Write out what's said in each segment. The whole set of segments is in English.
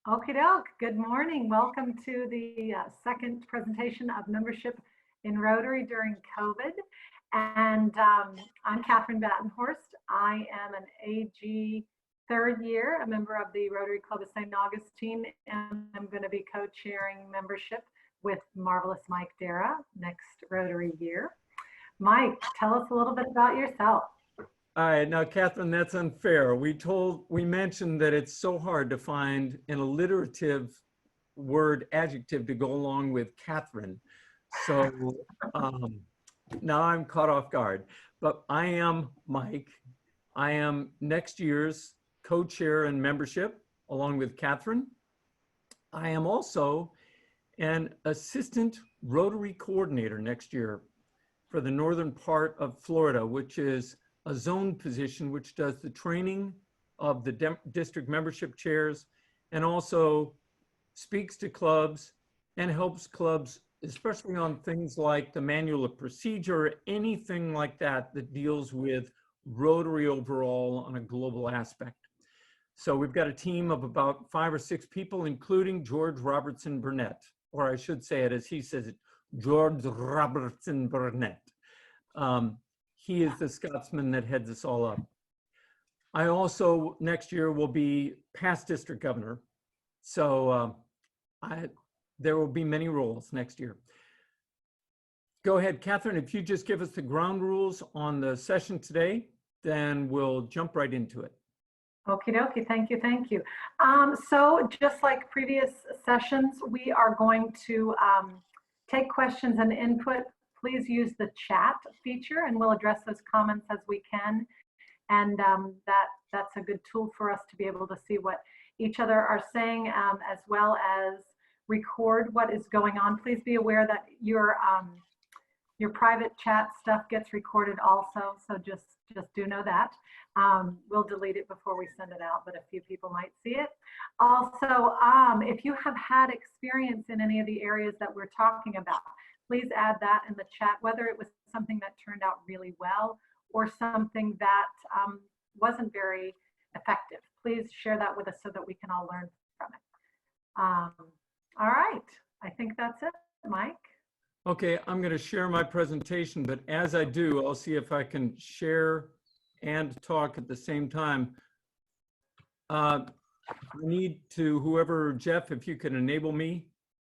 Okie doke. Good morning. Welcome to the second presentation of membership in Rotary during COVID. And I'm Catherine Battenhorst. I am an AG third year, a member of the Rotary Club of St. Augustine, and I'm going to be co-chairing membership with Marvelous Mike Dara next Rotary year. Mike, tell us a little bit about yourself. All right, now Catherine, that's unfair. We mentioned that it's so hard to find an alliterative word adjective to go along with Catherine. So now I'm caught off guard. But I am Mike. I am next year's co-chair and membership along with Catherine. I am also an assistant Rotary coordinator next year for the northern part of Florida, which is a zone position which does the training of the district membership chairs and also speaks to clubs and helps clubs, especially on things like the manual of procedure, anything like that that deals with Rotary overall on a global aspect. So we've got a team of about 5 or 6 people, including George Robertson Burnett, or I should say it as he says it, George Robertson Burnett. He is the Scotsman that heads us all up. I also, next year, will be past district governor. So there will be many roles next year. Go ahead, Catherine, if you just give us the ground rules on the session today, then we'll jump right into it. Okie dokie, thank you, thank you. So just like previous sessions, we are going to take questions and input. Please use the chat feature and we'll address those comments as we can. And that's a good tool for us to be able to see what each other are saying, as well as record what is going on. Please be aware that your private chat stuff gets recorded also, so just do know that. We'll delete it before we send it out, but a few people might see it. Also, if you have had experience in any of the areas that we're talking about, please add that in the chat, whether it was something that turned out really well or something that wasn't very effective. Please share that with us so that we can all learn from it. All right, I think that's it, Mike. Okay, I'm going to share my presentation, but as I do, I'll see if I can share and talk at the same time. I need to, whoever, Jeff, if you can enable me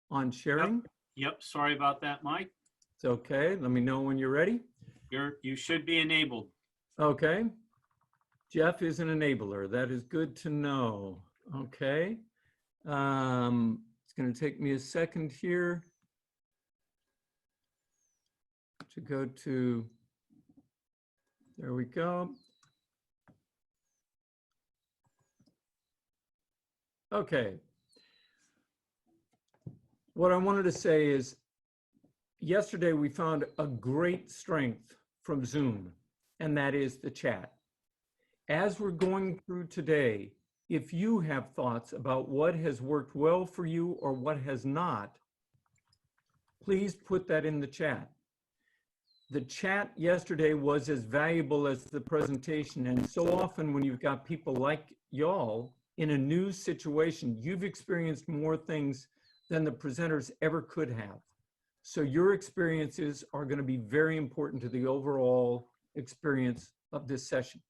on sharing. Yep, sorry about that, Mike. It's okay. Let me know when you're ready. You should be enabled. Okay. Jeff is an enabler. That is good to know. Okay. It's going to take me a second here to go to, there we go. Okay. What I wanted to say is, yesterday we found a great strength from Zoom, and that is the chat. As we're going through today, if you have thoughts about what has worked well for you or what has not, please put that in the chat. The chat yesterday was as valuable as the presentation, and so often when you've got people like y'all in a new situation, you've experienced more things than the presenters ever could have. So your experiences are going to be very important to the overall experience of this session.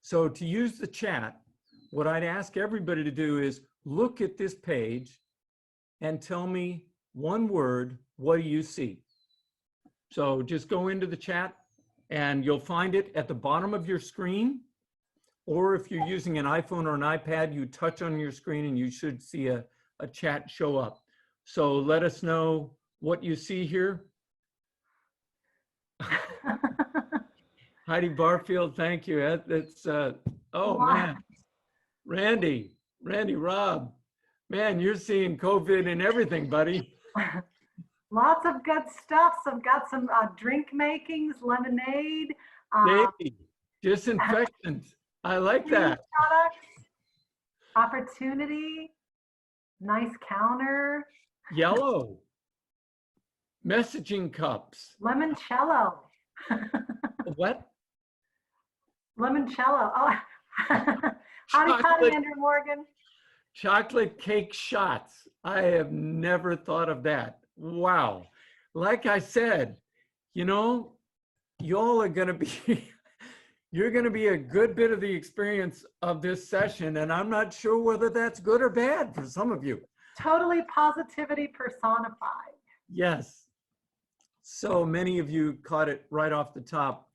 So to use the chat, what I'd ask everybody to do is look at this page and tell me one word, what do you see? So just go into the chat and you'll find it at the bottom of your screen, or if you're using an iPhone or an iPad, you touch on your screen and you should see a chat show up. So let us know what you see here. Heidi Barfield, thank you. That's, oh man, Randy, Rob, man, you're seeing COVID and everything, buddy. Lots of good stuff. So I've got some drink makings, lemonade. Baby, disinfectant. I like that. Products, opportunity, nice counter. Yellow. Messaging cups. Limoncello. What? Limoncello. Oh, howdy, Andrew Morgan. Chocolate cake shots. I have never thought of that. Wow. Like I said, you know, y'all are going to be, you're going to be a good bit of the experience of this session. And I'm not sure whether that's good or bad for some of you. Totally positivity personified. Yes. So many of you caught it right off the top.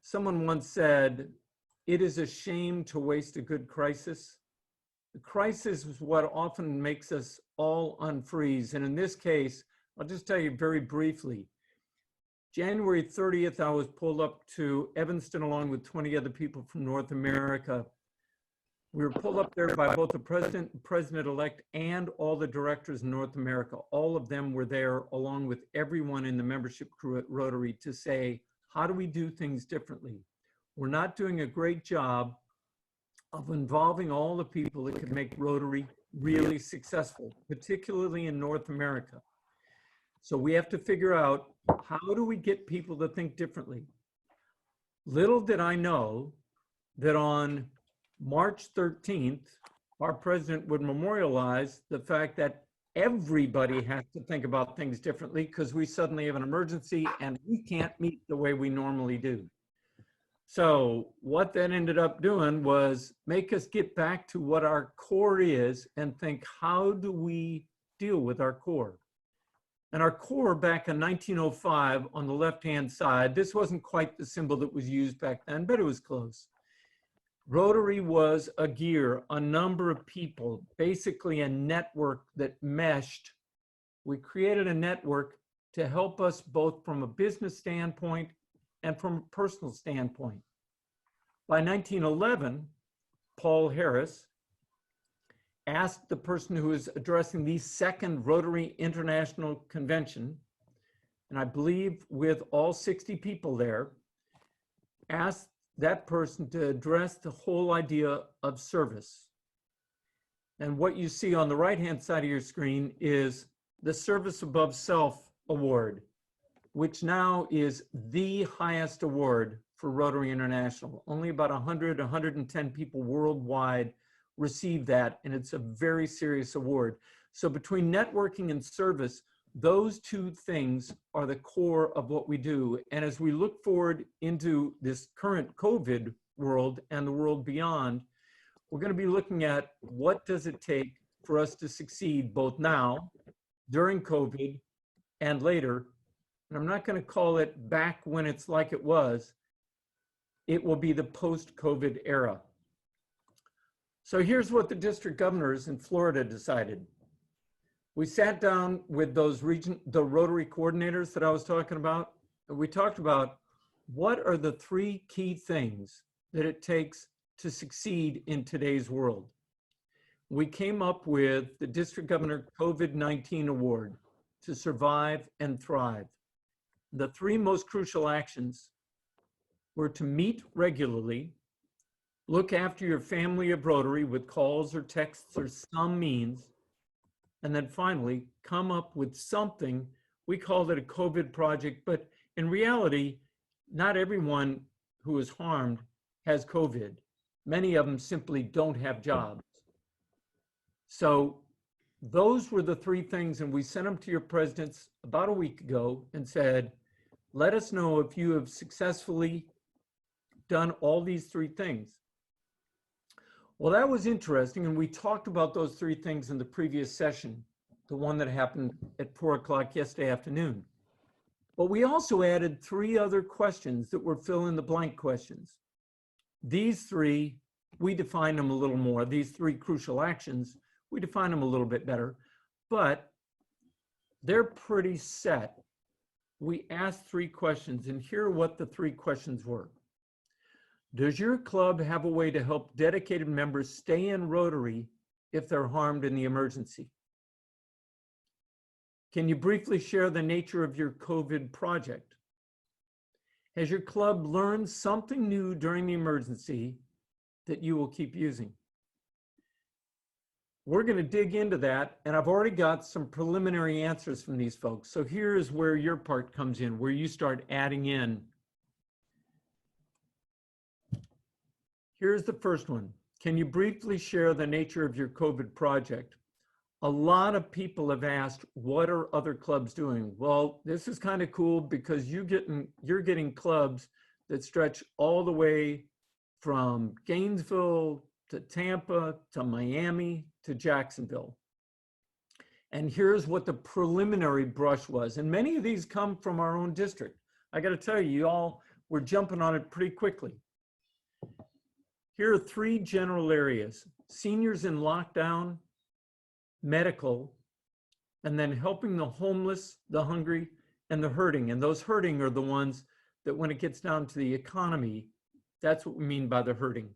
Someone once said, it is a shame to waste a good crisis. The crisis is what often makes us all unfreeze. And in this case, I'll just tell you very briefly. January 30th, I was pulled up to Evanston along with 20 other people from North America. We were pulled up there by both the president-elect, and all the directors in North America. All of them were there along with everyone in the membership crew at Rotary to say, how do we do things differently? We're not doing a great job of involving all the people that could make Rotary really successful, particularly in North America. So we have to figure out, how do we get people to think differently? Little did I know that on March 13th, our president would memorialize the fact that everybody has to think about things differently because we suddenly have an emergency and we can't meet the way we normally do. So what that ended up doing was make us get back to what our core is and think, how do we deal with our core? And our core back in 1905 on the left-hand side, this wasn't quite the symbol that was used back then, but it was close. Rotary was a gear, a number of people, basically a network that meshed. We created a network to help us both from a business standpoint and from a personal standpoint. By 1911, Paul Harris asked the person who was addressing the second Rotary International Convention, and I believe with all 60 people there, asked that person to address the whole idea of service. And what you see on the right-hand side of your screen is the Service Above Self Award, which now is the highest award for Rotary International. Only about 100, 110 people worldwide receive that, and it's a very serious award. So between networking and service, those two things are the core of what we do. And as we look forward into this current COVID world and the world beyond, we're going to be looking at what does it take for us to succeed both now, during COVID, and later. And I'm not going to call it back when it's like it was. It will be the post-COVID era. So here's what the district governors in Florida decided. We sat down with those the Rotary coordinators that I was talking about, and we talked about what are the three key things that it takes to succeed in today's world. We came up with the District Governor COVID-19 Award to survive and thrive. The three most crucial actions were to meet regularly, look after your family of Rotary with calls or texts or some means, and then finally come up with something. We called it a COVID project, but in reality, not everyone who is harmed has COVID. Many of them simply don't have jobs. So those were the three things, and we sent them to your presidents about a week ago and said, let us know if you have successfully done all these three things. Well, that was interesting, and we talked about those three things in the previous session, the one that happened at 4 o'clock yesterday afternoon. But we also added three other questions that were fill-in-the-blank questions. These three, we defined them a little more. These three crucial actions, we defined them a little bit better, but they're pretty set. We asked three questions, and here are what the three questions were. Does your club have a way to help dedicated members stay in Rotary if they're harmed in the emergency? Can you briefly share the nature of your COVID project? Has your club learned something new during the emergency that you will keep using? We're going to dig into that, and I've already got some preliminary answers from these folks. So here's where your part comes in, where you start adding in. Here's the first one. can you briefly share the nature of your COVID project? A lot of people have asked, what are other clubs doing? Well, this is kind of cool because you're getting clubs that stretch all the way from Gainesville to Tampa to Miami to Jacksonville. And here's what the preliminary brush was. And many of these come from our own district. I got to tell you, you all were jumping on it pretty quickly. Here are 3 general areas: seniors in lockdown, medical, and then helping the homeless, the hungry, and the hurting. And those hurting are the ones that when it gets down to the economy, that's what we mean by the hurting.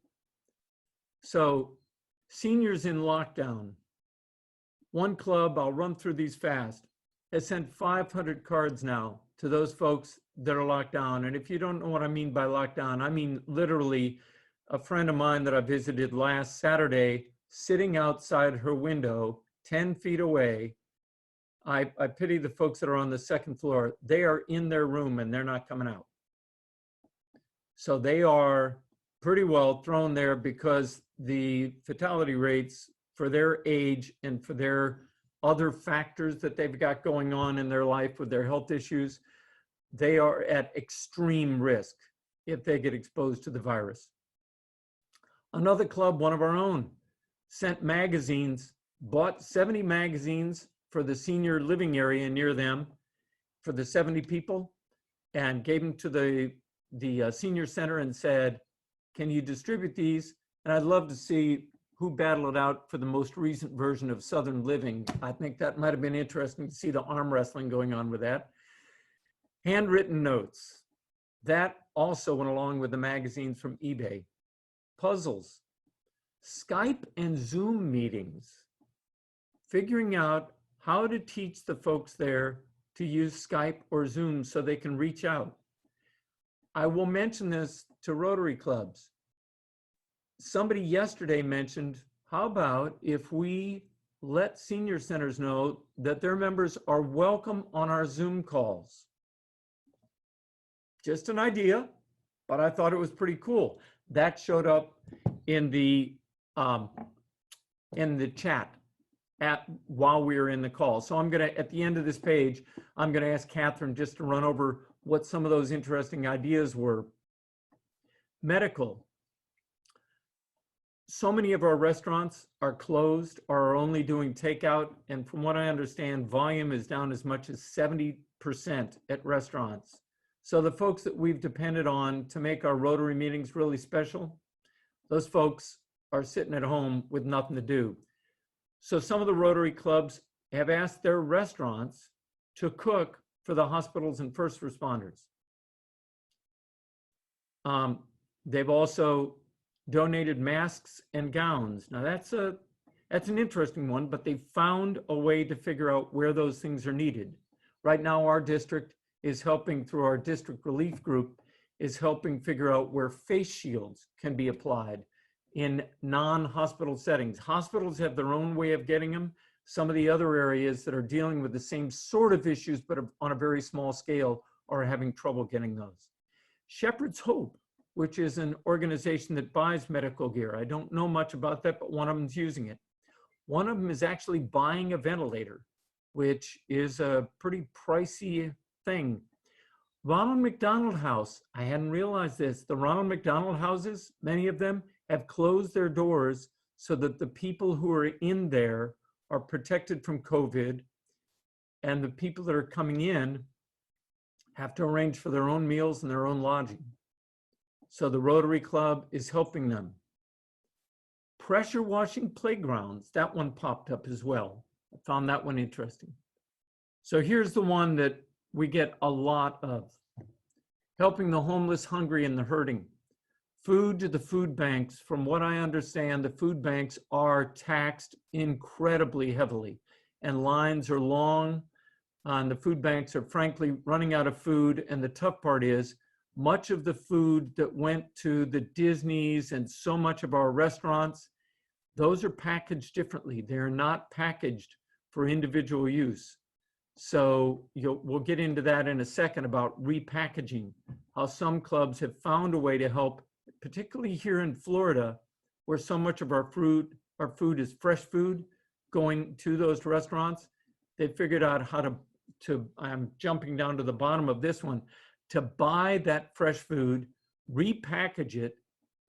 So seniors in lockdown. One club, I'll run through these fast, has sent 500 cards now to those folks that are locked down. And if you don't know what I mean by lockdown, I mean literally a friend of mine that I visited last Saturday, sitting outside her window, 10 feet away. I pity the folks that are on the 2nd floor. They are in their room and they're not coming out. So they are pretty well thrown there because the fatality rates for their age and for their other factors that they've got going on in their life with their health issues, they are at extreme risk if they get exposed to the virus. Another club, one of our own, sent magazines, bought 70 magazines for the senior living area near them for the 70 people, and gave them to the senior center and said, can you distribute these? And I'd love to see who battled it out for the most recent version of Southern Living. I think that might have been interesting to see the arm wrestling going on with that. Handwritten notes. That also went along with the magazines from eBay. Puzzles. Skype and Zoom meetings. Figuring out how to teach the folks there to use Skype or Zoom so they can reach out. I will mention this to Rotary clubs. Somebody yesterday mentioned, how about if we let senior centers know that their members are welcome on our Zoom calls? Just an idea, but I thought it was pretty cool. That showed up in the chat while we were in the call. So I'm gonna, at the end of this page, I'm gonna ask Catherine just to run over what some of those interesting ideas were. Medical. So many of our restaurants are closed or are only doing takeout. And from what I understand, volume is down as much as 70% at restaurants. So the folks that we've depended on to make our Rotary meetings really special, those folks are sitting at home with nothing to do. So some of the Rotary clubs have asked their restaurants to cook for the hospitals and first responders. They've also donated masks and gowns. Now that's an interesting one, but they found a way to figure out where those things are needed. Right now, our district is helping through our district relief group is helping figure out where face shields can be applied in non-hospital settings. Hospitals have their own way of getting them. Some of the other areas that are dealing with the same sort of issues, but on a very small scale, are having trouble getting those. Shepherd's Hope, which is an organization that buys medical gear. I don't know much about that, but one of them's using it. One of them is actually buying a ventilator, which is a pretty pricey thing. Ronald McDonald House, I hadn't realized this. The Ronald McDonald houses, many of them have closed their doors so that the people who are in there are protected from COVID, and the people that are coming in have to arrange for their own meals and their own lodging. So the Rotary Club is helping them. Pressure washing playgrounds, that one popped up as well. I found that one interesting. So here's the one that we get a lot of. Helping the homeless, hungry, and the hurting. Food to the food banks. From what I understand, the food banks are taxed incredibly heavily, and lines are long, and the food banks are frankly running out of food. And the tough part is, much of the food that went to the Disneys and so much of our restaurants, those are packaged differently. They're not packaged for individual use. So we'll get into that in a second about repackaging, how some clubs have found a way to help, particularly here in Florida, where so much of our food is fresh food going to those restaurants. They figured out how to, I'm jumping down to the bottom of this one, to buy that fresh food, repackage it,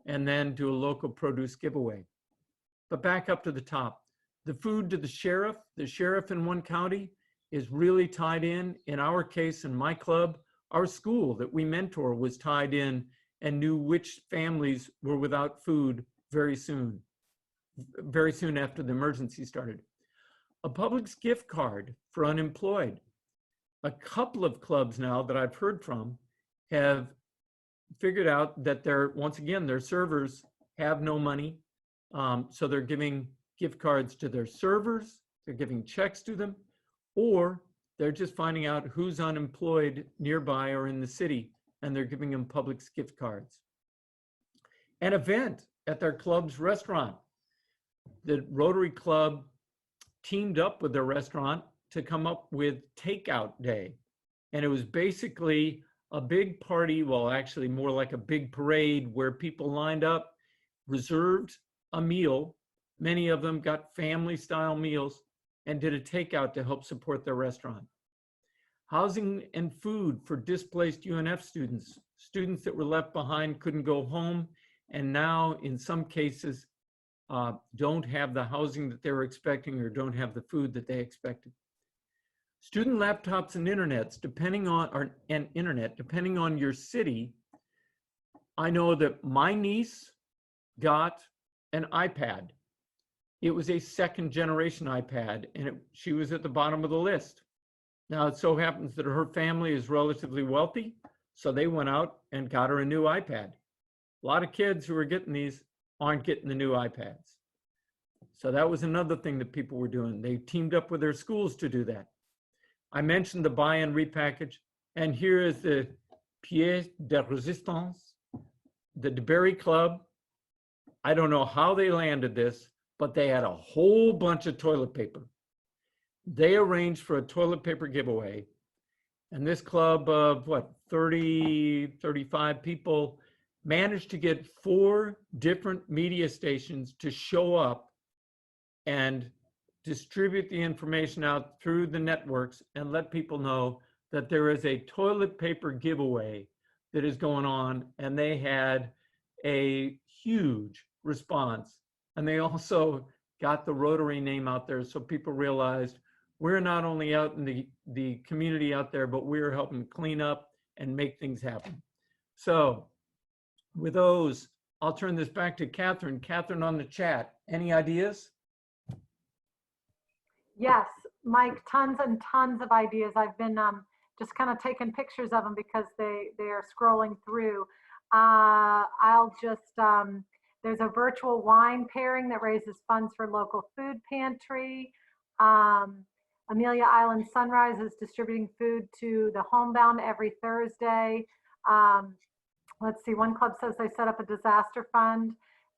and then do a local produce giveaway. But back up to the top, the food to the sheriff in one county is really tied in our case, in my club, our school that we mentor was tied in and knew which families were without food very soon after the emergency started. A Publix gift card for unemployed. A couple of clubs now that I've heard from have figured out that once again, their servers have no money. So they're giving gift cards to their servers, they're giving checks to them, or they're just finding out who's unemployed nearby or in the city, and they're giving them Publix gift cards. An event at their club's restaurant. The Rotary Club teamed up with their restaurant to come up with Takeout Day. And it was basically a big party, well, actually more like a big parade where people lined up, reserved a meal. Many of them got family style meals and did a takeout to help support their restaurant. Housing and food for displaced UNF students. Students that were left behind couldn't go home, and now in some cases don't have the housing that they were expecting or don't have the food that they expected. Student laptops and internets, depending on your city. I know that my niece got an iPad. It was a second generation iPad, and she was at the bottom of the list. Now, it so happens that her family is relatively wealthy, so they went out and got her a new iPad. A lot of kids who are getting these aren't getting the new iPads. So that was another thing that people were doing. They teamed up with their schools to do that. I mentioned the buy and repackage, and here is the Pièce de Résistance, the DeBerry Club. I don't know how they landed this, but they had a whole bunch of toilet paper. They arranged for a toilet paper giveaway, and this club of 30, 35 people managed to get 4 different media stations to show up and distribute the information out through the networks and let people know that there is a toilet paper giveaway that is going on, and they had a huge response. And they also got the Rotary name out there so people realized we're not only out in the community out there, but we're helping clean up and make things happen. So with those, I'll turn this back to Catherine. Catherine on the chat, any ideas? Yes, Mike, tons and tons of ideas. I've been just kind of taking pictures of them because they are scrolling through. I'll just, there's a virtual wine pairing that raises funds for local food pantry. Amelia Island Sunrise is distributing food to the homebound every Thursday. Let's see, one club says they set up a disaster fund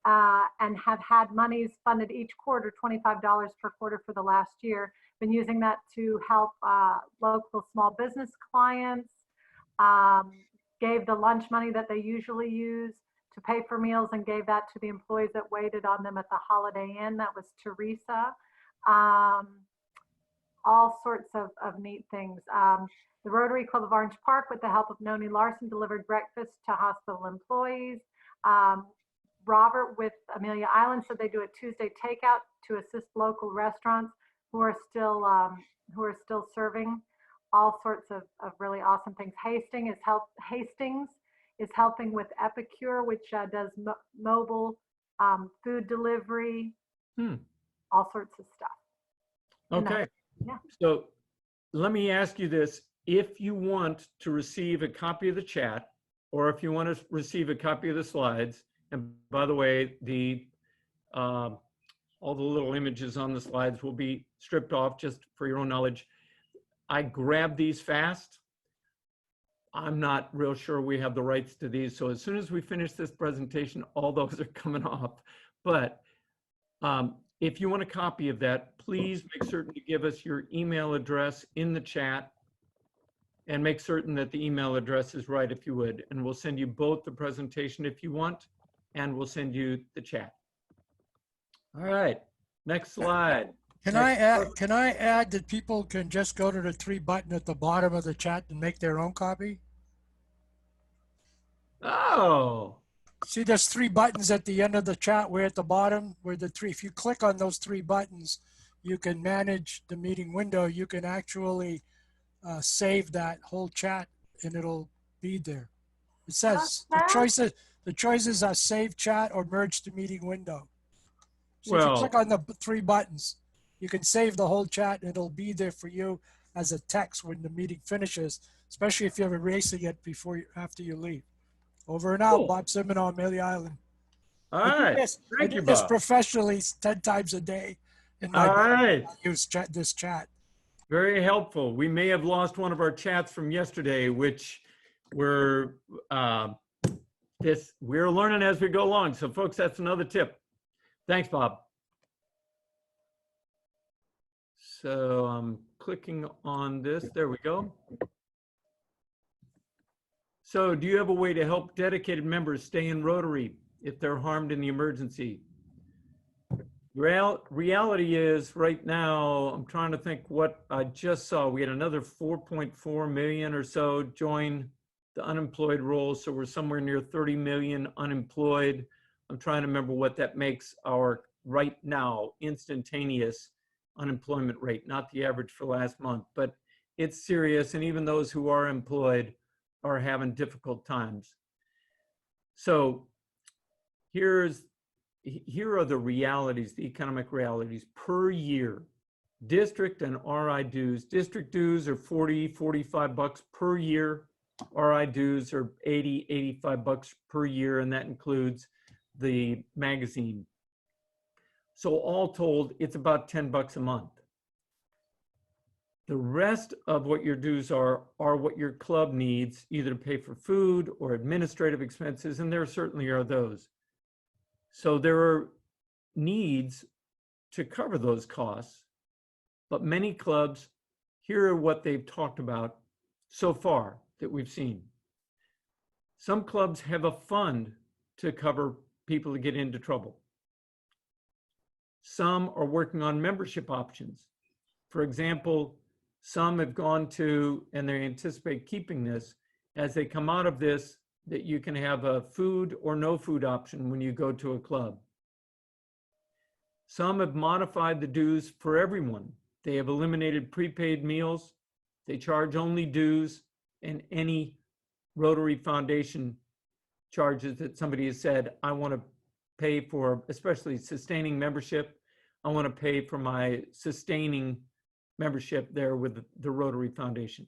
and have had monies funded each quarter, $25 per quarter for the last year. Been using that to help local small business clients. Gave the lunch money that they usually use to pay for meals and gave that to the employees that waited on them at the Holiday Inn. That was Teresa. All sorts of neat things. The Rotary Club of Orange Park, with the help of Noni Larson, delivered breakfast to hospital employees. Robert with Amelia Island said they do a Tuesday takeout to assist local restaurants who are still serving all sorts of really awesome things. Hastings is helping with Epicure, which does mobile food delivery, all sorts of stuff. Okay. Yeah. So let me ask you this. If you want to receive a copy of the chat, or if you want to receive a copy of the slides, and by the way, all the little images on the slides will be stripped off just for your own knowledge. I grabbed these fast. I'm not real sure we have the rights to these. So as soon as we finish this presentation, all those are coming off. But if you want a copy of that, please make certain to give us your email address in the chat and make certain that the email address is right if you would. And we'll send you both the presentation if you want, and we'll send you the chat. All right, next slide. Can Next I add that people can just go to the 3 button at the bottom of the chat and make their own copy? Oh, See, there's 3 buttons at the end of the chat. We're at the bottom where the 3, if you click on those 3 buttons, you can manage the meeting window. You can actually save that whole chat and it'll be there. It says the choices are save chat or merge the meeting window. So if you well, click on the 3 buttons, you can save the whole chat and it'll be there for you as a text when the meeting finishes, especially if you're erasing it after you leave. Over and out, cool. Bob Simon on Amelia Island. All I right. Thank do you, this Bob. professionally 10 times a day in my All right. use this chat. Very helpful. We may have lost one of our chats from yesterday, which we're learning as we go along. So folks, that's another tip. Thanks, Bob. So I'm clicking on this. There we go. So do you have a way to help dedicated members stay in Rotary if they're harmed in the emergency? Reality is right now, I'm trying to think what I just saw. We had another 4.4 million or so join the unemployed roll. So we're somewhere near 30 million unemployed. I'm trying to remember what that makes our right now instantaneous unemployment rate, not the average for last month, but it's serious. And even those who are employed are having difficult times. So here are the realities, the economic realities per year. District and RI dues. District dues are 40, 45 bucks per year. RI dues are 80, 85 bucks per year, and that includes the magazine. So all told, it's about 10 bucks a month. The rest of what your dues are what your club needs, either to pay for food or administrative expenses, and there certainly are those. So there are needs to cover those costs, but many clubs, here are what they've talked about so far that we've seen. Some clubs have a fund to cover people that get into trouble. Some are working on membership options. For example, some have gone to, and they anticipate keeping this, as they come out of this, that you can have a food or no food option when you go to a club. Some have modified the dues for everyone. They have eliminated prepaid meals. They charge only dues and any Rotary Foundation charges that somebody has said, I want to pay for, especially sustaining membership. I want to pay for my sustaining membership there with the Rotary Foundation.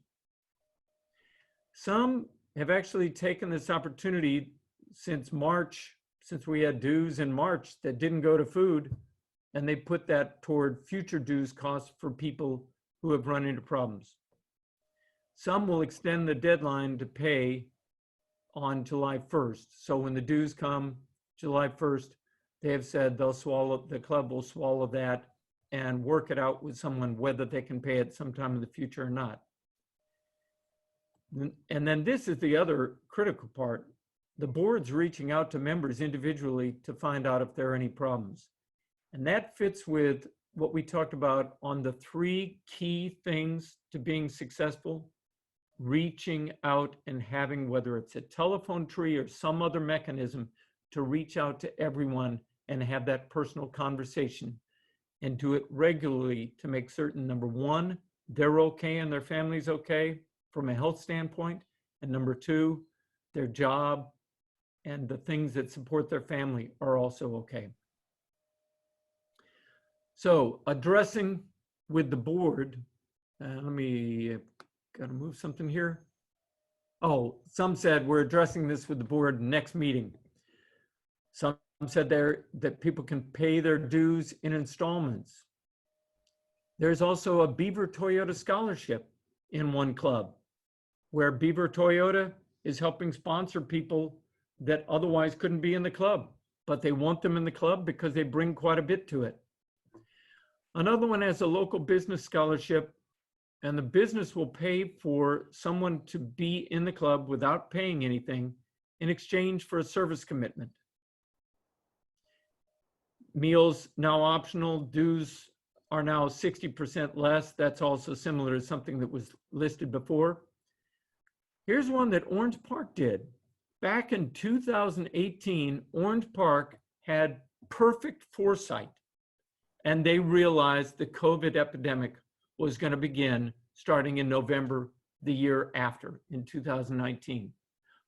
Some have actually taken this opportunity since March, since we had dues in March that didn't go to food, and they put that toward future dues costs for people who have run into problems. Some will extend the deadline to pay on July 1st. So when the dues come July 1st, they have said the club will swallow that and work it out with someone whether they can pay it sometime in the future or not. And then this is the other critical part. The board's reaching out to members individually to find out if there are any problems. And that fits with what we talked about on the 3 key things to being successful: reaching out and having, whether it's a telephone tree or some other mechanism, to reach out to everyone and have that personal conversation, and do it regularly to make certain, number 1, they're okay and their family's okay from a health standpoint, and number 2, their job and the things that support their family are also okay. So addressing with the board, let me, gotta move something here. Oh, some said we're addressing this with the board next meeting. Some said there that people can pay their dues in installments. There's also a Beaver Toyota scholarship in one club, where Beaver Toyota is helping sponsor people that otherwise couldn't be in the club, but they want them in the club because they bring quite a bit to it. Another one has a local business scholarship, and the business will pay for someone to be in the club without paying anything in exchange for a service commitment. Meals now optional, dues are now 60% less. That's also similar to something that was listed before. Here's one that Orange Park did. Back in 2018, Orange Park had perfect foresight, and they realized the COVID epidemic was going to begin starting in November the year after, in 2019.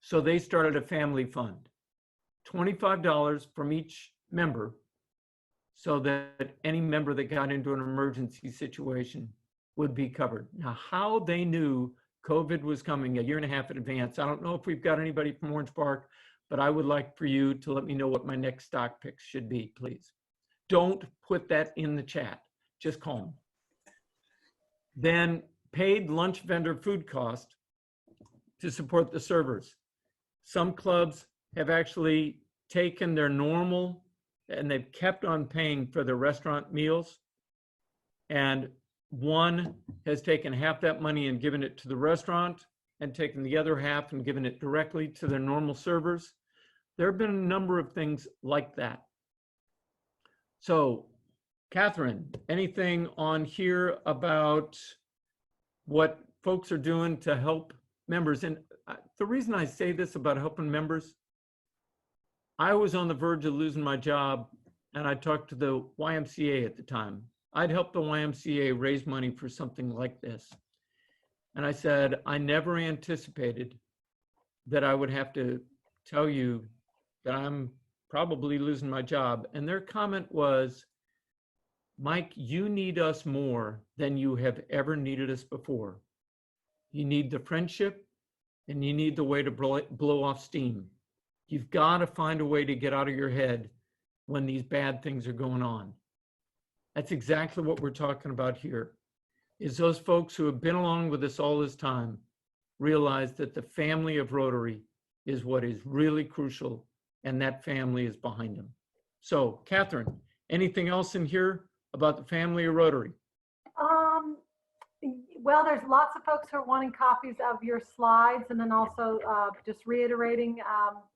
So they started a family fund, $25 from each member, so that any member that got into an emergency situation would be covered. Now, how they knew COVID was coming a year and a half in advance, I don't know if we've got anybody from Orange Park, but I would like for you to let me know what my next stock picks should be, please. Don't put that in the chat, just call them. Then paid lunch vendor food cost to support the servers. Some clubs have actually taken their normal and they've kept on paying for their restaurant meals. And one has taken half that money and given it to the restaurant and taken the other half and given it directly to their normal servers. There have been a number of things like that. So, Catherine, anything on here about what folks are doing to help members? And the reason I say this about helping members, I was on the verge of losing my job, and I talked to the YMCA at the time. I'd helped the YMCA raise money for something like this. And I said, I never anticipated that I would have to tell you that I'm probably losing my job. And their comment was, Mike, you need us more than you have ever needed us before. You need the friendship and you need the way to blow off steam. You've got to find a way to get out of your head when these bad things are going on. That's exactly what we're talking about here, is those folks who have been along with us all this time realize that the family of Rotary is what is really crucial, and that family is behind them. So, Catherine, anything else in here about the family of Rotary? Well, there's lots of folks who are wanting copies of your slides, and then also just reiterating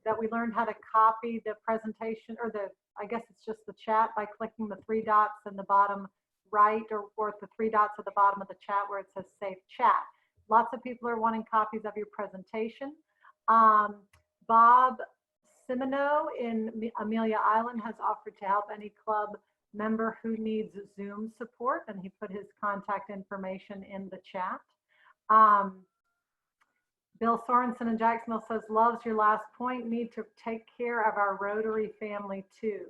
that we learned how to copy the presentation, or I guess it's just the chat, by clicking the three dots in the bottom right, or the three dots at the bottom of the chat where it says Save Chat. Lots of people are wanting copies of your presentation. Bob Simino in Amelia Island has offered to help any club member who needs Zoom support, and he put his contact information in the chat. Bill Sorensen in Jacksonville says, loves your last point, need to take care of our Rotary family too.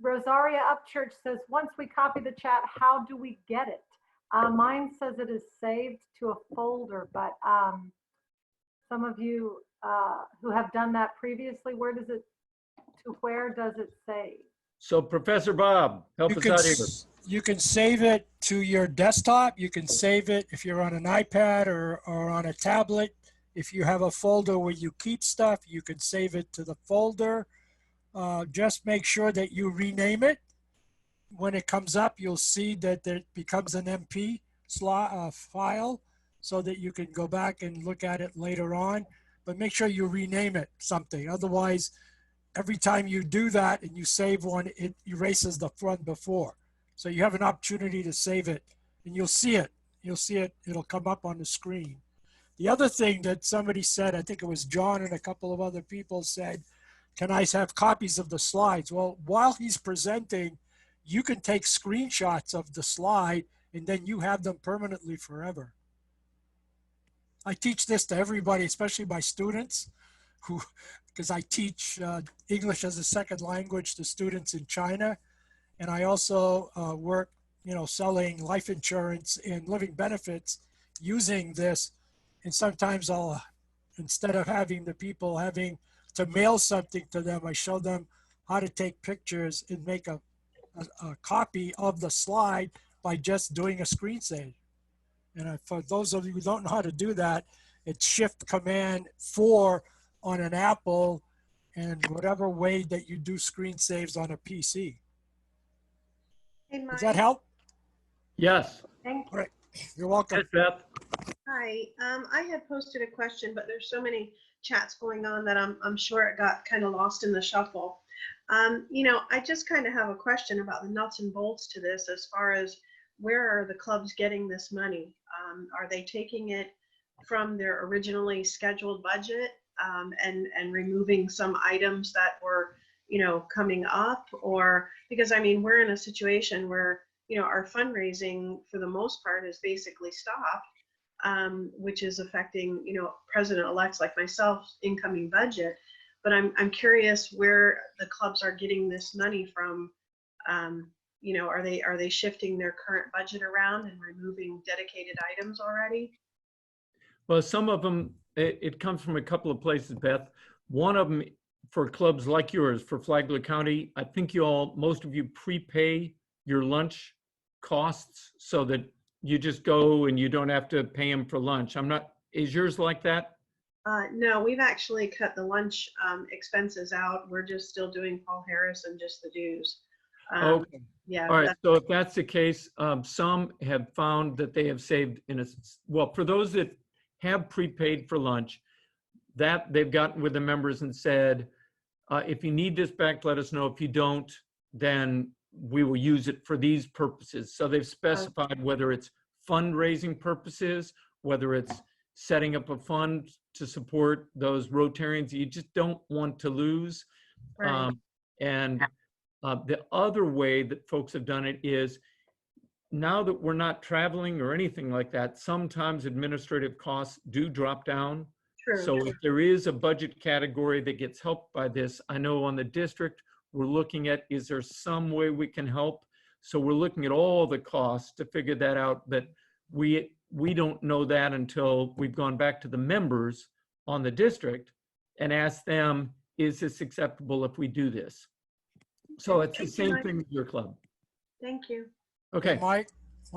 Rosaria Upchurch says, once we copy the chat, how do we get it? Mine says it is saved to a folder, but some of you who have done that previously, where does it save? So Professor Bob, help us out here. You can save it to your desktop. You can save it if you're on an iPad or on a tablet. If you have a folder where you keep stuff, you can save it to the folder. Just make sure that you rename it. When it comes up, you'll see that it becomes an MP file so that you can go back and look at it later on. But make sure you rename it something. Otherwise, every time you do that and you save one, it erases the one before. So you have an opportunity to save it, and you'll see it. You'll see it. It'll come up on the screen. The other thing that somebody said, I think it was John and a couple of other people said, can I have copies of the slides? Well, while he's presenting, you can take screenshots of the slide, and then you have them permanently forever. I teach this to everybody, especially my students, because I teach English as a second language to students in China. And I also work, selling life insurance and living benefits using this. And sometimes I'll, instead of having the people having to mail something to them, I show them how to take pictures and make a copy of the slide by just doing a screen save. And for those of you who don't know how to do that, it's Shift Command 4 on an Apple, and whatever way that you do screen saves on a PC. Hey, Mike. Does that help? Yes. Thank you. All right. You're welcome. Yes, Beth. Hi. I had posted a question, but there's so many chats going on that I'm sure it got kind of lost in the shuffle. I just kind of have a question about the nuts and bolts to this as far as where are the clubs getting this money? Are they taking it from their originally scheduled budget and removing some items that were, coming up? Or because, I mean, we're in a situation where, our fundraising for the most part is basically stopped, which is affecting, president-elects like myself's incoming budget. But I'm curious where the clubs are getting this money from. Are they shifting their current budget around and removing dedicated items already? Well, some of them, it comes from a couple of places, Beth. One of them for clubs like yours, for Flagler County, I think most of you prepay your lunch costs so that you just go and you don't have to pay them for lunch. Is yours like that? No, we've actually cut the lunch expenses out. We're just still doing Paul Harris and just the dues. Okay. Yeah. All right. So if that's the case, some have found that they have saved well, for those that have prepaid for lunch, that they've gotten with the members and said, if you need this back, let us know. If you don't, then we will use it for these purposes. So they've specified whether it's fundraising purposes, whether it's setting up a fund to support those Rotarians you just don't want to lose. Right. The other way that folks have done it is, now that we're not traveling or anything like that, sometimes administrative costs do drop down. True. So if there is a budget category that gets helped by this, I know on the district, we're looking at, is there some way we can help? So we're looking at all the costs to figure that out, but we don't know that until we've gone back to the members on the district and asked them, is this acceptable if we do this? So it's the same thing with your club. Thank you. Okay. Mike,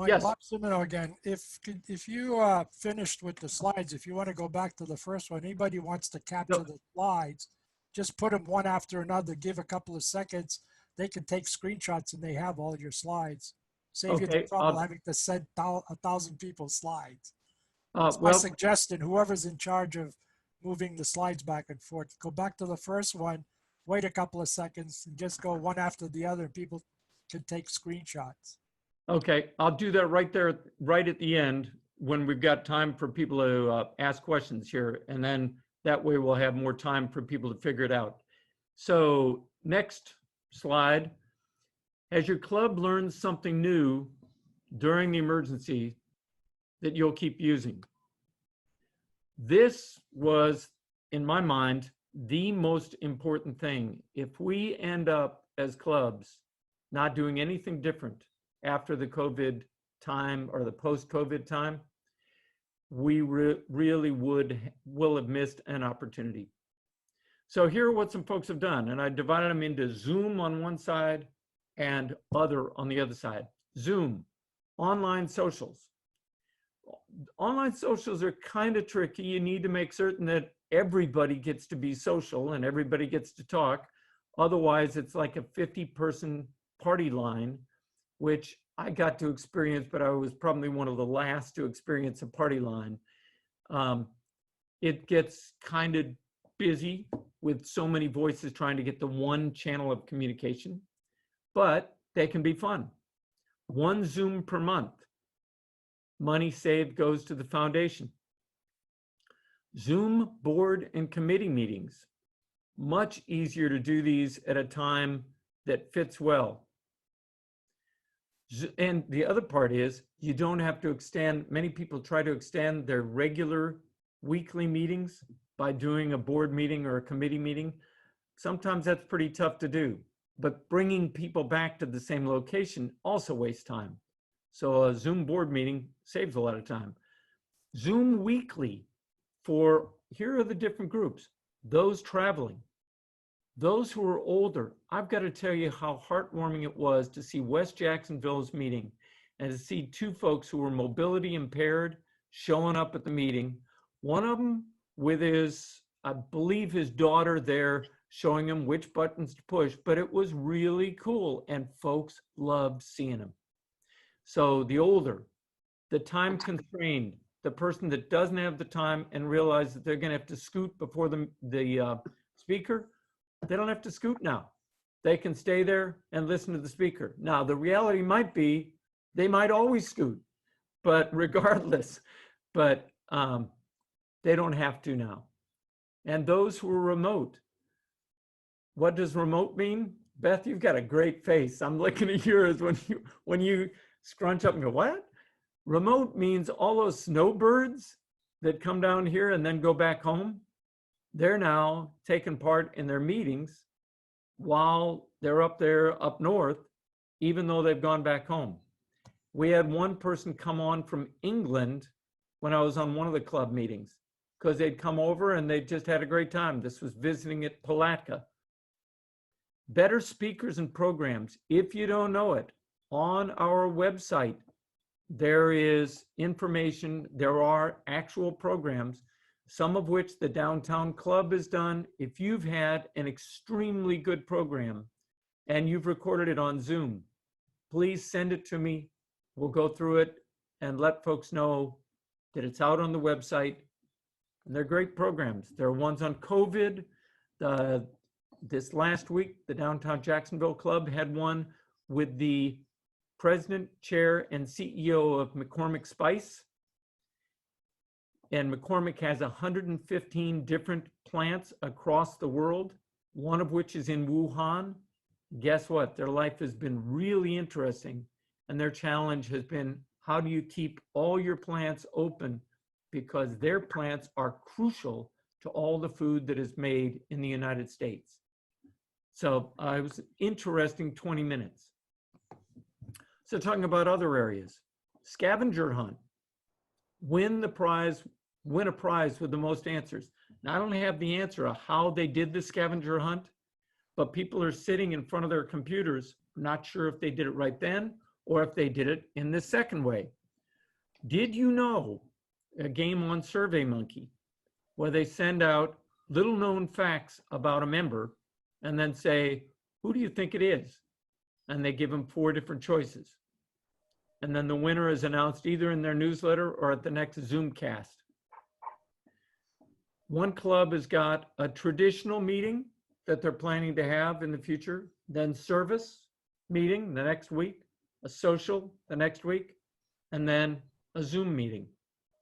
Yes. Bob Semino again. If you finished with the slides, if you want to go back to the first one, anybody wants to capture the slides, just put them one after another, give a couple of seconds. They can take screenshots and they have all your slides. Save you the Okay, trouble having to send 1,000 people slides. It's my Well, suggestion, whoever's in charge of moving the slides back and forth, go back to the first one, wait a couple of seconds, and just go one after the other, and people can take screenshots. okay, I'll do that right there, right at the end, when we've got time for people to ask questions here. And then that way we'll have more time for people to figure it out. So next slide. Has your club learned something new during the emergency that you'll keep using? This was, in my mind, the most important thing. If we end up as clubs not doing anything different after the COVID time or the post-COVID time, we really will have missed an opportunity. So here are what some folks have done, and I divided them into Zoom on one side and other on the other side. Zoom, online socials. Online socials are kind of tricky. You need to make certain that everybody gets to be social and everybody gets to talk. Otherwise, it's like a 50-person party line, which I got to experience, but I was probably one of the last to experience a party line. It gets kind of busy with so many voices trying to get the one channel of communication, but they can be fun. One Zoom per month. Money saved goes to the foundation. Zoom board and committee meetings. Much easier to do these at a time that fits well. And the other part is you don't have to extend, many people try to extend their regular weekly meetings by doing a board meeting or a committee meeting. Sometimes that's pretty tough to do, but bringing people back to the same location also wastes time. So a Zoom board meeting saves a lot of time. Zoom weekly for, here are the different groups. Those traveling, those who are older. I've got to tell you how heartwarming it was to see West Jacksonville's meeting and to see two folks who were mobility impaired showing up at the meeting. One of them with his, I believe his daughter there, showing him which buttons to push, but it was really cool and folks loved seeing him. So the older, the time constrained, the person that doesn't have the time and realize that they're going to have to scoot before the speaker, they don't have to scoot now. they can stay there and listen to the speaker. Now, the reality might be they might always scoot, but regardless, but they don't have to now. And those who are remote, what does remote mean? Beth, you've got a great face. I'm looking at yours when you scrunch up and go, what? Remote means all those snowbirds that come down here and then go back home. They're now taking part in their meetings while they're up there up north, even though they've gone back home. We had one person come on from England when I was on one of the club meetings because they'd come over and they just had a great time. This was visiting at Palatka. Better speakers and programs. If you don't know it, on our website, there is information. There are actual programs, some of which the Downtown Club has done. If you've had an extremely good program and you've recorded it on Zoom, please send it to me. We'll go through it and let folks know that it's out on the website. And they're great programs. There are ones on COVID. This last week, the Downtown Jacksonville Club had one with the president, chair, and CEO of McCormick Spice. And McCormick has 115 different plants across the world, one of which is in Wuhan. Guess what? Their life has been really interesting. And their challenge has been, how do you keep all your plants open? Because their plants are crucial to all the food that is made in the United States. So it was an interesting 20 minutes. So talking about other areas, scavenger hunt, win a prize with the most answers. Not only have the answer of how they did the scavenger hunt, but people are sitting in front of their computers, not sure if they did it right then or if they did it in the second way. Did you know a game on SurveyMonkey where they send out little known facts about a member and then say, who do you think it is? And they give them 4 different choices. And then the winner is announced either in their newsletter or at the next Zoomcast. One club has got a traditional meeting that they're planning to have in the future, then service meeting the next week, a social the next week, and then a Zoom meeting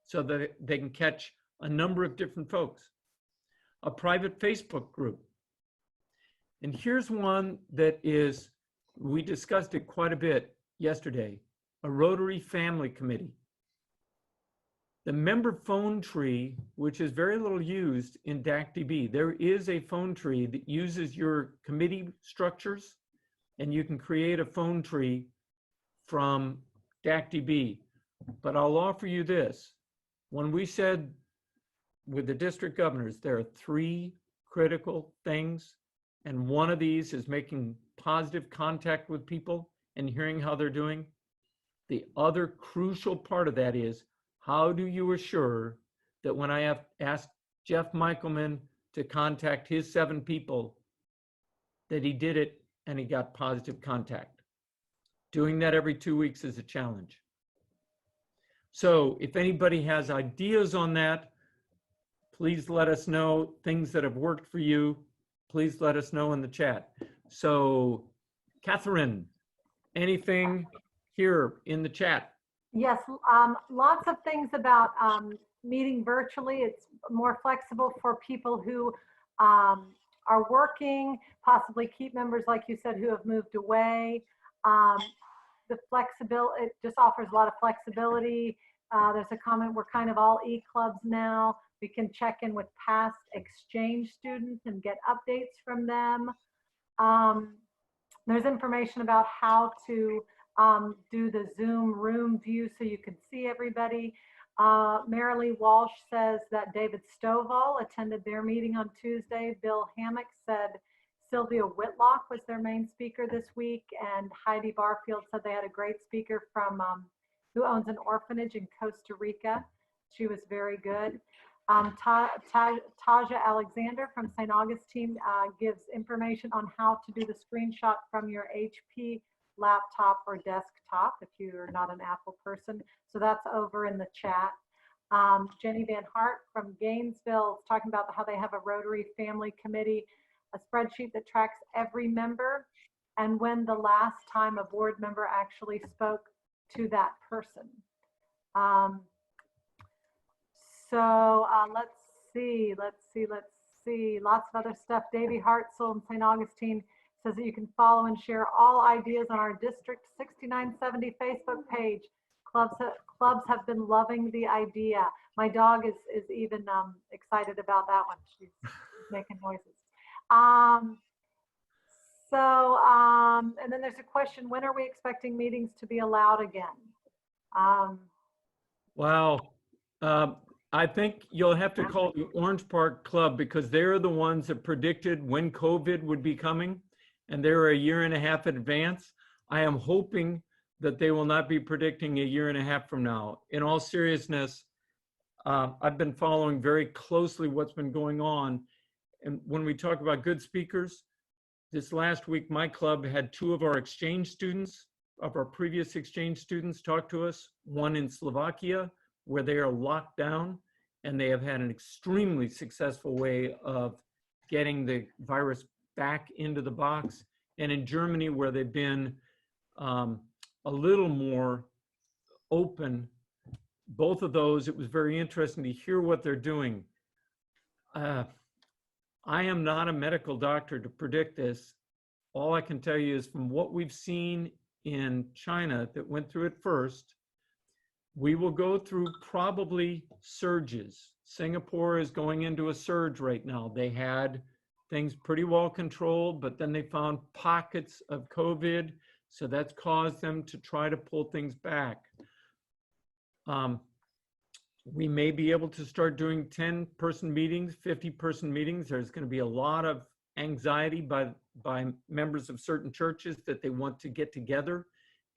so that they can catch a number of different folks. A private Facebook group. And here's one that is, we discussed it quite a bit yesterday, a Rotary Family Committee. The member phone tree, which is very little used in DACDB, there is a phone tree that uses your committee structures, and you can create a phone tree from DACDB. But I'll offer you this. When we said with the district governors, there are 3 critical things, and one of these is making positive contact with people and hearing how they're doing. The other crucial part of that is, how do you assure that when I have asked Jeff Michaelman to contact his 7 people, that he did it and he got positive contact? Doing that every 2 weeks is a challenge. So if anybody has ideas on that, please let us know. Things that have worked for you, please let us know in the chat. So Catherine, anything here in the chat? Yes, lots of things about meeting virtually. It's more flexible for people who are working, possibly keep members, like you said, who have moved away. The flexibility, it just offers a lot of flexibility. There's a comment, we're kind of all e-clubs now. We can check in with past exchange students and get updates from them. There's information about how to do the Zoom room view so you can see everybody. Marilee Walsh says that David Stovall attended their meeting on Tuesday. Bill Hammock said Sylvia Whitlock was their main speaker this week, and Heidi Barfield said they had a great speaker from who owns an orphanage in Costa Rica. She was very good. Taja Alexander from St. Augustine gives information on how to do the screenshot from your HP laptop or desktop if you're not an Apple person. So that's over in the chat. Jenny Van Hart from Gainesville is talking about how they have a Rotary Family Committee. a spreadsheet that tracks every member and when the last time a board member actually spoke to that person. Let's see. Lots of other stuff. Davey Hartzell in St. Augustine says that you can follow and share all ideas on our District 6970 Facebook page. Clubs have been loving the idea. My dog is even excited about that one. She's making noises. And then there's a question, when are we expecting meetings to be allowed again? Wow. I think you'll have to call the Orange Park Club because they're the ones that predicted when COVID would be coming, and they're a year and a half in advance. I am hoping that they will not be predicting a year and a half from now. In all seriousness, I've been following very closely what's been going on. And when we talk about good speakers, this last week, my club had 2 of our exchange students, of our previous exchange students, talk to us, one in Slovakia, where they are locked down, and they have had an extremely successful way of getting the virus back into the box. And in Germany, where they've been a little more open, both of those, it was very interesting to hear what they're doing. I am not a medical doctor to predict this. All I can tell you is from what we've seen in China that went through it first, we will go through probably surges. Singapore is going into a surge right now. They had things pretty well controlled, but then they found pockets of COVID. So that's caused them to try to pull things back. We may be able to start doing 10-person meetings, 50-person meetings. There's going to be a lot of anxiety by members of certain churches that they want to get together.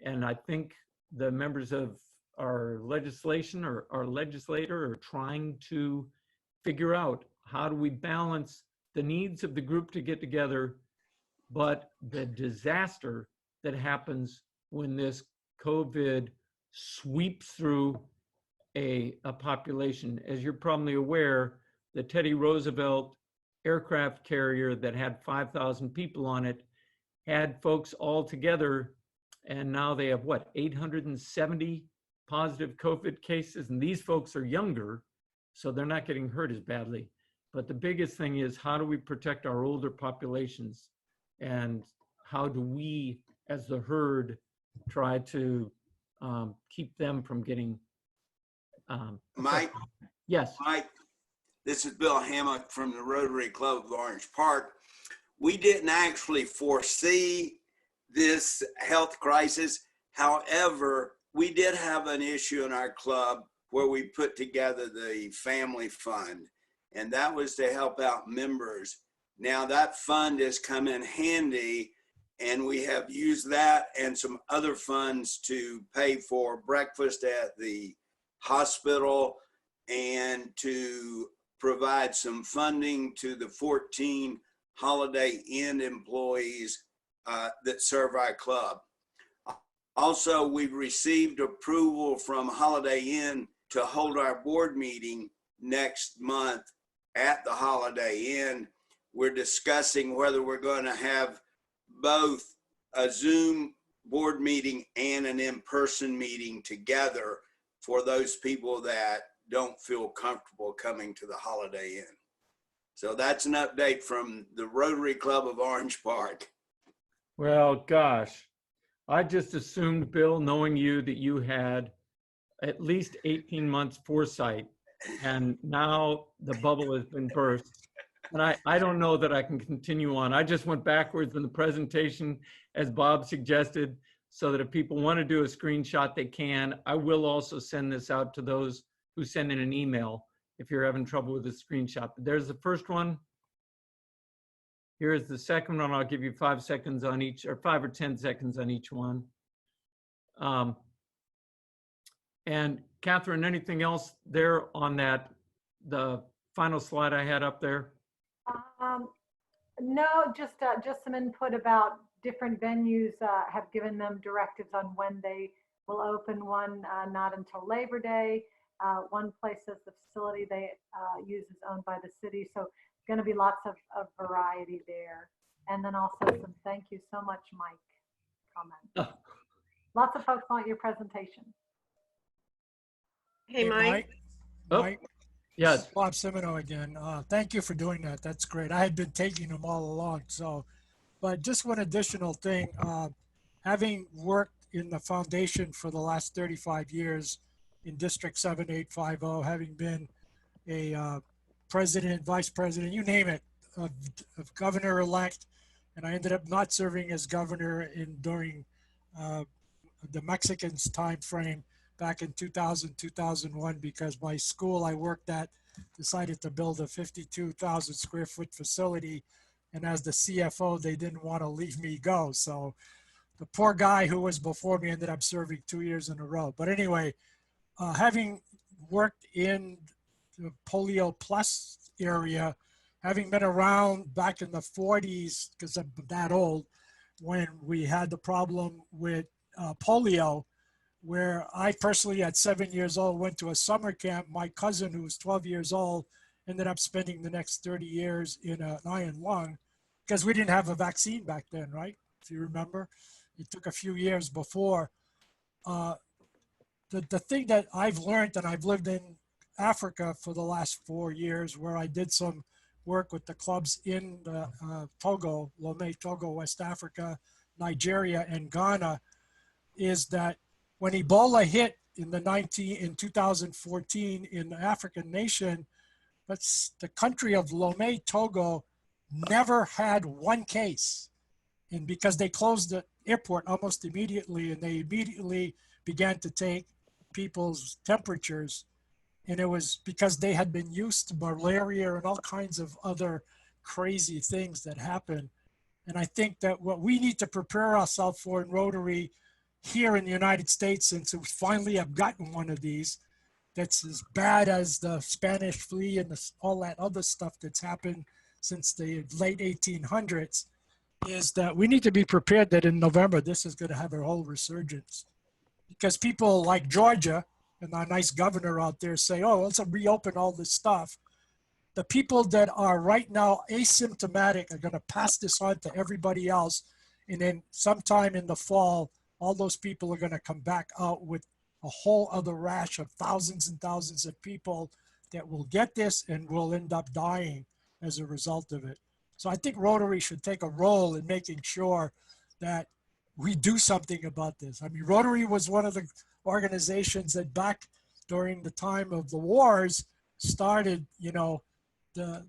And I think the members of our legislation or our legislator are trying to figure out how do we balance the needs of the group to get together, but the disaster that happens when this COVID sweeps through a population. As you're probably aware, the Teddy Roosevelt aircraft carrier that had 5,000 people on it had folks all together, and now they have what, 870 positive COVID cases, and these folks are younger, so they're not getting hurt as badly. But the biggest thing is, how do we protect our older populations, and how do we, as the herd, try to keep them from getting Mike, Yes. Mike, this is Bill Hammock from the Rotary Club of Orange Park. We didn't actually foresee this health crisis. However, we did have an issue in our club where we put together the family fund, and that was to help out members. Now that fund has come in handy, and we have used that and some other funds to pay for breakfast at the hospital and to provide some funding to the 14 Holiday Inn employees that serve our club. Also, we've received approval from Holiday Inn to hold our board meeting next month at the Holiday Inn. We're discussing whether we're going to have both a Zoom board meeting and an in-person meeting together for those people that don't feel comfortable coming to the Holiday Inn. So that's an update from the Rotary Club of Orange Park. Well, gosh, I just assumed, Bill, knowing you, that you had at least 18 months foresight, and now the bubble has been burst. And I don't know that I can continue on. I just went backwards in the presentation, as Bob suggested, so that if people want to do a screenshot, they can. I will also send this out to those who send in an email if you're having trouble with the screenshot. But there's the first one. Here's the second one. I'll give you 5 seconds on each, or 5 or 10 seconds on each one. And Catherine, anything else there on that, the final slide I had up there? No, just some input about different venues have given them directives on when they will open. One not until Labor Day. One place says the facility they use is owned by the city. So going to be lots of variety there. And then also some thank you so much, Mike comments. Lots of folks want your presentation. Hey, Mike. Oh, Mike, yes. Bob Semino again. Thank you for doing that. That's great. I had been taking them all along. So, but just one additional thing, having worked in the foundation for the last 35 years in District 7850, having been a president, vice president, you name it, of governor-elect, and I ended up not serving as governor during the Mexicans time frame back in 2000, 2001, because my school I worked at decided to build a 52,000 square foot facility. And as the CFO, they didn't want to leave me go. So the poor guy who was before me ended up serving 2 years in a row. But anyway, having worked in the polio plus area, having been around back in the 40s, because I'm that old, when we had the problem with polio, where I personally at 7 years old went to a summer camp. My cousin, who was 12 years old, ended up spending the next 30 years in an iron lung, because we didn't have a vaccine back then, right? If you remember, it took a few years before. The thing that I've learned, and I've lived in Africa for the last 4 years, where I did some work with the clubs in Togo, Lomé, Togo, West Africa, Nigeria, and Ghana, is that when Ebola hit in 2014 in the African nation, that's the country of Lomé, Togo, never had one case. And because they closed the airport almost immediately, and they immediately began to take people's temperatures, and it was because they had been used to malaria and all kinds of other crazy things that happen. And I think that what we need to prepare ourselves for in Rotary here in the United States, since we finally have gotten one of these that's as bad as the Spanish flu and all that other stuff that's happened since the late 1800s, is that we need to be prepared that in November, this is going to have a whole resurgence. Because people like Georgia and our nice governor out there say, oh, let's reopen all this stuff. The people that are right now asymptomatic are going to pass this on to everybody else. And then sometime in the fall, all those people are going to come back out with a whole other rash of thousands and thousands of people that will get this and will end up dying as a result of it. So I think Rotary should take a role in making sure that we do something about this. I mean, Rotary was one of the organizations that back during the time of the wars started, you know, the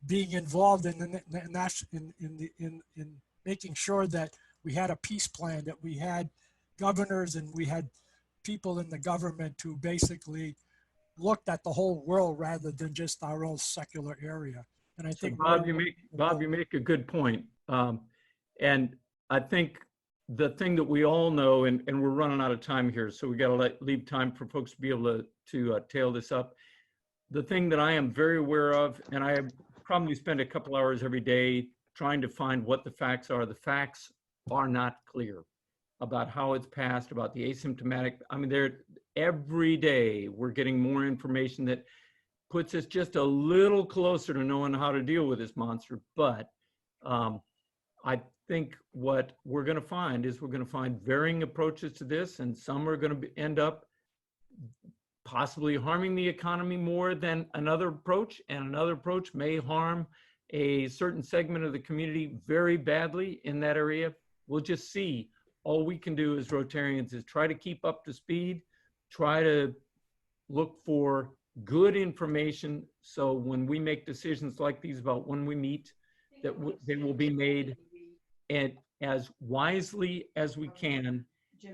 being involved in making sure that we had a peace plan, that we had governors and we had people in the government who basically looked at the whole world rather than just our own secular area. And I think Bob, you make a good point. And I think the thing that we all know, and we're running out of time here, so we got to leave time for folks to be able to tail this up. The thing that I am very aware of, and I probably spend a couple hours every day trying to find what the facts are. The facts are not clear about how it's passed, about the asymptomatic. I mean, every day we're getting more information that puts us just a little closer to knowing how to deal with this monster. But I think what we're going to find is we're going to find varying approaches to this, and some are going to end up possibly harming the economy more than another approach, and another approach may harm a certain segment of the community very badly in that area. We'll just see. All we can do as Rotarians is try to keep up to speed, try to look for good information, so when we make decisions like these about when we meet, that they will be made and as wisely as we can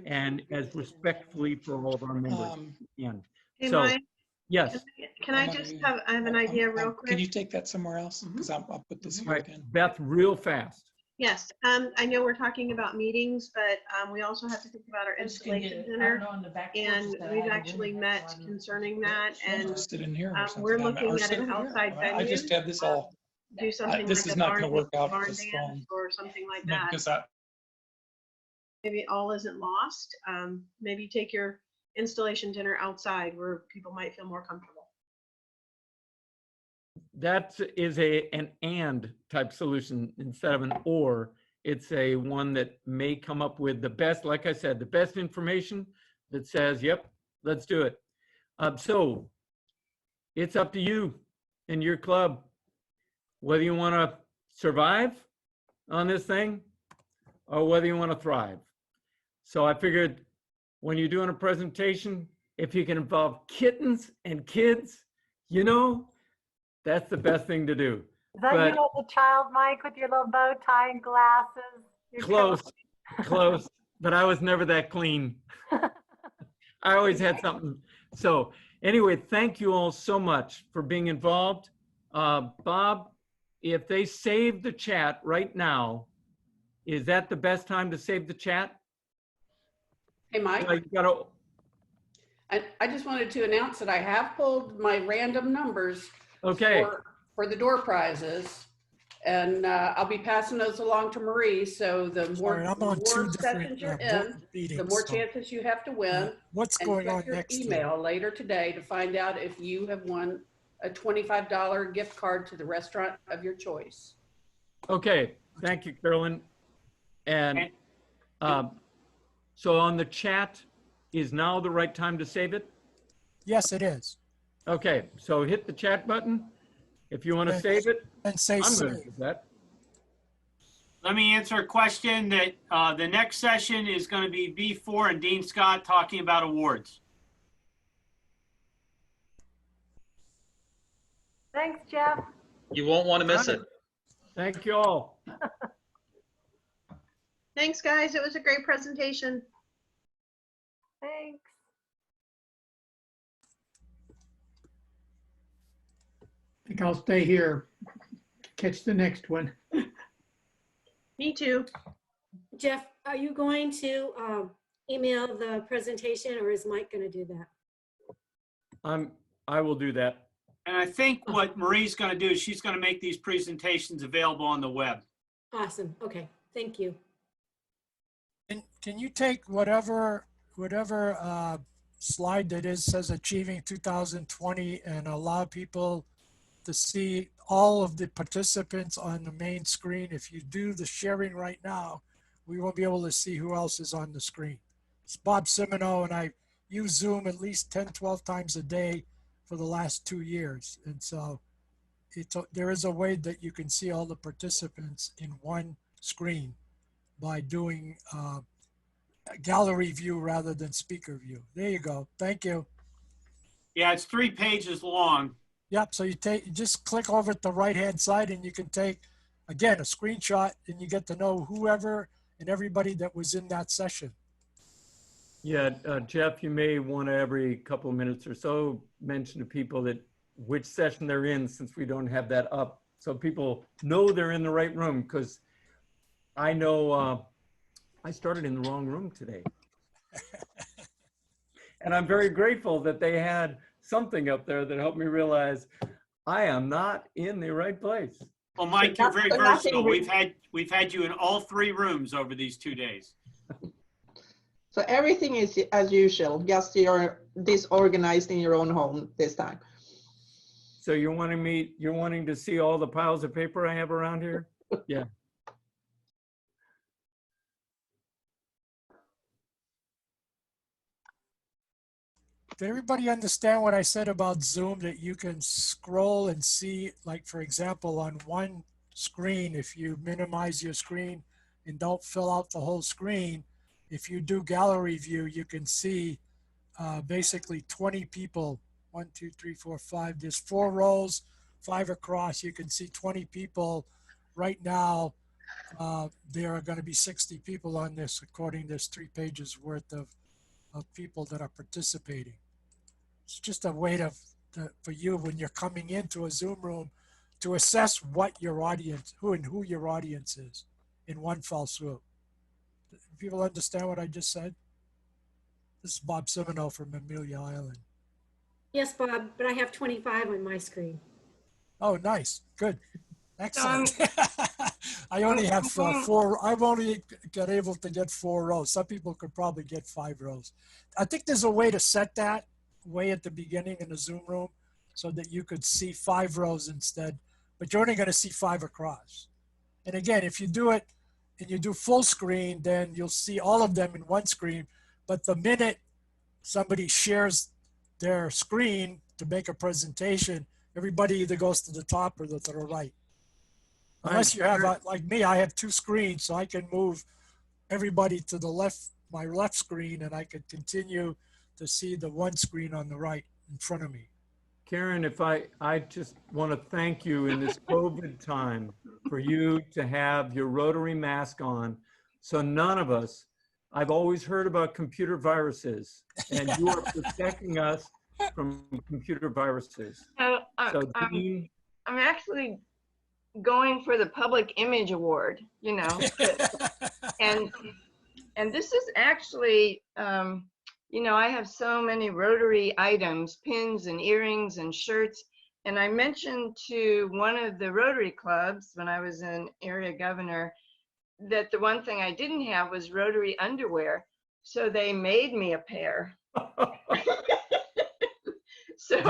and as respectfully for all of our members. Hey, So, Mike, yes. can I just have, I have an idea real quick. Can you take that somewhere else? Because I'll put this here Right, again. Beth, real fast. Yes, I know we're talking about meetings, but we also have to think about our installation dinner. And we've actually met concerning that, and Just sit in here or something. we're I mean, looking or at sit an over here. outside I mean, I venue. just have this all, Do something this like is a not going to work out barn this dance phone. or something like that. Because Maybe all isn't lost. Maybe take your installation dinner outside where people might feel more comfortable. That is an and type solution instead of an or. It's a one that may come up with the best, like I said, the best information that says, yep, let's do it. So it's up to you and your club, whether you want to survive on this thing or whether you want to thrive. So I figured when you're doing a presentation, if you can involve kittens and kids, you know, that's the best thing to do. Is that But- you as a child, Mike, with your little bow tie and glasses? You're Close, close, but I was never that clean. I always had something. So anyway, thank you all so much for being involved. Bob, if they save the chat right now, is that the best time to save the chat? Hey, Mike, You gotta, I just wanted to announce that I have pulled my random numbers okay, for the door prizes. And I'll be passing those along to Marie. So the more, Sorry, I'm on two more different sessions you're meetings. the more so, chances you have to win. What's And going on check your next year? email later today to find out if you have won a $25 gift card to the restaurant of your choice. okay. Thank you, Carolyn. And so on the chat, is now the right time to save it? Yes, it is. Okay, so hit the chat button if you want to Okay. save it. And say I'm going to save. do that. Let me answer a question that the next session is going to be B4 and Dean Scott talking about awards. Thanks, Jeff. You won't want to miss it. Thank you all. Thanks, guys. It was a great presentation. Thanks. I think I'll stay here, catch the next one. Me too. Jeff, are you going to email the presentation or is Mike going to do that? I will do that. And I think what Marie's going to do is she's going to make these presentations available on the web. Awesome. Okay. Thank you. And can you take whatever slide that is says achieving 2020 and allow people to see all of the participants on the main screen? If you do the sharing right now, we won't be able to see who else is on the screen. It's Bob Simino, and I use Zoom at least 10, 12 times a day for the last 2 years. And so there is a way that you can see all the participants in one screen by doing gallery view rather than speaker view. There you go. Thank you. Yeah, it's 3 pages long. Yep. So you just click over at the right-hand side and you can take, again, a screenshot and you get to know whoever and everybody that was in that session. Yeah, Jeff, you may want to every couple of minutes or so mention to people that which session they're in, since we don't have that up, so people know they're in the right room, because I know I started in the wrong room today. And I'm very grateful that they had something up there that helped me realize I am not in the right place. Well, Mike, you're very versatile. We've had you in all 3 rooms over these 2 days. So everything is as usual, just you're disorganized in your own home this time. So you're wanting to see all the piles of paper I have around here? Yeah. Did everybody understand what I said about Zoom, that you can scroll and see, like, for example, on one screen, if you minimize your screen and don't fill out the whole screen, if you do gallery view, you can see basically 20 people, 1, 2, 3, 4, 5, there's 4 rows, 5 across, you can see 20 people. Right now, there are going to be 60 people on this, according, there's 3 pages worth of people that are participating. It's just a way for you when you're coming into a Zoom room to assess what your audience, who your audience is in one fell swoop. People understand what I just said? This is Bob Simino from Amelia Island. Yes, Bob, but I have 25 on my screen. Oh, nice. Good. Excellent. I only have 4. I've only got able to get 4 rows. Some people could probably get 5 rows. I think there's a way to set that way at the beginning in the Zoom room so that you could see 5 rows instead, but you're only going to see 5 across. And again, if you do it and you do full screen, then you'll see all of them in one screen. But the minute somebody shares their screen to make a presentation, everybody either goes to the top or to the right. Unless you have, like me, I have 2 screens, so I can move everybody to the left, my left screen, and I could continue to see the one screen on the right in front of me. Karen, if I just want to thank you in this COVID time for you to have your Rotary mask on. So none of us, I've always heard about computer viruses, and you are protecting us from computer viruses. So Dean, I'm actually going for the Public Image Award, you know, and this is actually, you know, I have so many Rotary items, pins and earrings and shirts. And I mentioned to one of the Rotary clubs when I was an area governor that the one thing I didn't have was Rotary underwear. So they made me a pair. So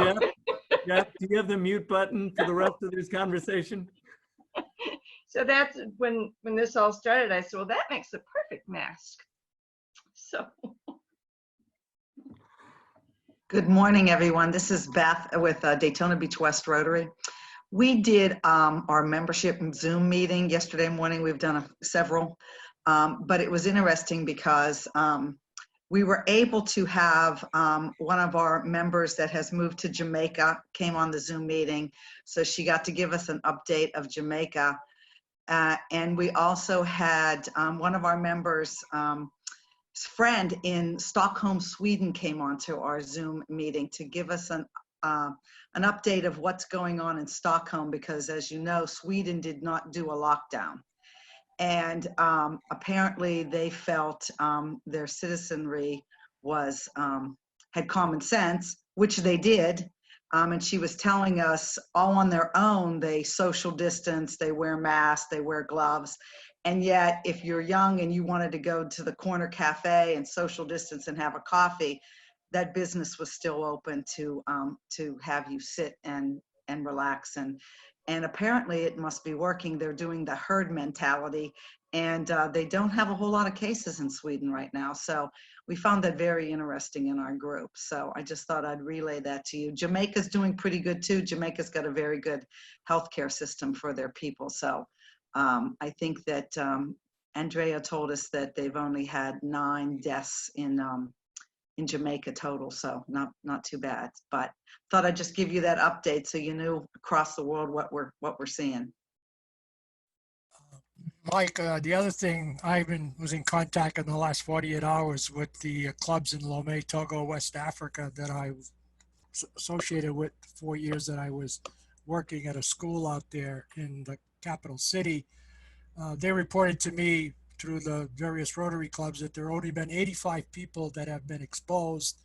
Jeff, do you have the mute button for the rest of this conversation? So that's when this all started. I said, well, that makes the perfect mask. So. Good morning, everyone. This is Beth with Daytona Beach West Rotary. We did our membership Zoom meeting yesterday morning. We've done several, but it was interesting because we were able to have one of our members that has moved to Jamaica came on the Zoom meeting. So she got to give us an update of Jamaica. And we also had one of our members, friend in Stockholm, Sweden, came onto our Zoom meeting to give us an update of what's going on in Stockholm, because as you know, Sweden did not do a lockdown. And apparently they felt their citizenry was had common sense, which they did. And she was telling us all on their own, they social distance, they wear masks, they wear gloves. And yet, if you're young and you wanted to go to the corner cafe and social distance and have a coffee, that business was still open to have you sit and relax. And apparently it must be working. They're doing the herd mentality, and they don't have a whole lot of cases in Sweden right now. So we found that very interesting in our group. So I just thought I'd relay that to you. Jamaica's doing pretty good too. Jamaica's got a very good healthcare system for their people. So I think that Andrea told us that they've only had 9 deaths in Jamaica total, so not too bad. But thought I'd just give you that update so you knew across the world what we're seeing. Mike, the other thing, I was in contact in the last 48 hours with the clubs in Lomé, Togo, West Africa that I was associated with 4 years that I was working at a school out there in the capital city. They reported to me through the various Rotary clubs that there have only been 85 people that have been exposed,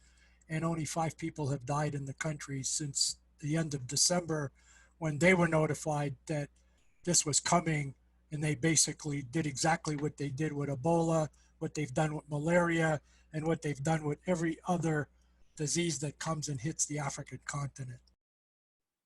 and only 5 people have died in the country since the end of December, when they were notified that this was coming, and they basically did exactly what they did with Ebola, what they've done with malaria, and what they've done with every other disease that comes and hits the African continent.